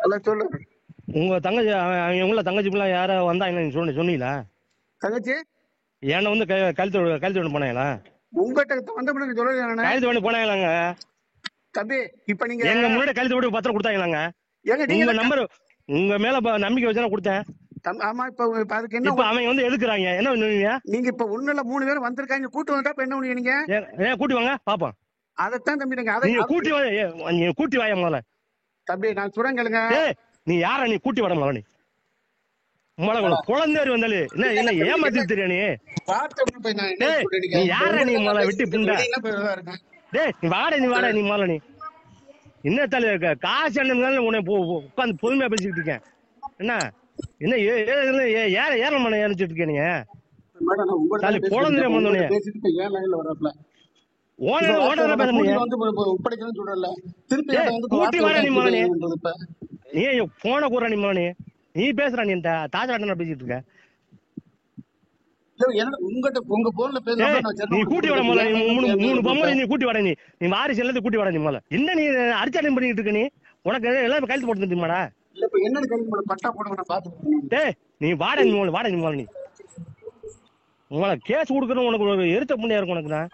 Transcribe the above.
அதான் சொல்லு. உங்க தங்கச்சி உங்கள தங்கச்சி பிள்ளை யார வந்தாங்க நீங்க சொன்னீங்களா? தங்கச்சி ஏன்னா வந்து கழுத்து விட போனாங்களா? உங்ககிட்ட வந்த முன்னாடி சொல்லல. கழுத்து விட போனாங்களாங்க தம்பி இப்ப நீங்க எங்க முன்னாடி கழுத்து விட்டு பத்திரம் கொடுத்தாங்களாங்க. ஏங்க உங்க நீங்க நம்பர் உங்க மேல நம்பிக்கை வச்சு கொடுத்தேன். ஆமா இப்ப அதுக்கு என்ன இப்ப அவங்க வந்து எதுக்குறாங்க? என்ன பண்ணுவீங்க நீங்க? இப்ப ஒண்ணுல 3 பேர் வந்திருக்காங்க, கூட்டு வந்தா இப்ப என்ன பண்ணுவீங்க நீங்க? ஏன் கூட்டி வாங்க பாப்போம். அதைத்தான் தம்பி நீங்க நீங்க கூட்டி வாங்க. நீங்க கூட்டி வாய முதல்ல. தம்பி நான் சுரங்களுங்க. நீ யார? நீ கூட்டி வர முதல்ல. நீ முதல்ல குழந்தை வந்தாலே என்ன என்ன ஏமாத்தி தெரியா? நீ நீ யார? நீ முதல்ல விட்டு புண்டா. டேய் நீ வாட நீ முதல்ல. நீ என்ன தலை காசு என்ன உன்னை உட்காந்து பொறுமையா பேசிக்கிட்டு இருக்கேன். என்ன என்ன ஏற ஏறமான ஏறிச்சிட்டு இருக்கேன். நீங்க குழந்தை வந்தோடனே கூட்டி வாட நீ முதல்ல. நீ போன கூற நீ முதல்ல. நீ பேசுற நீ தாஜாட்ட பேசிட்டு இருக்க. நீ கூட்டி வர முதல்ல. 3 பொம்பளை நீ கூட்டி வர. நீ வாரிசு எல்லாத்தையும் கூட்டி வர நீ முதல்ல. என்ன நீ அடிச்சாட்டம் பண்ணிட்டு இருக்க? நீ உனக்கு எல்லாம் கழுத்து போட்டு தெரியுமாடா? நீ வாட நீ முதல்ல. நீ உங்களை கேஸ் கொடுக்கணும். உனக்கு ஒரு எரிச்ச புண்ணியா இருக்கும் உனக்கு தான்.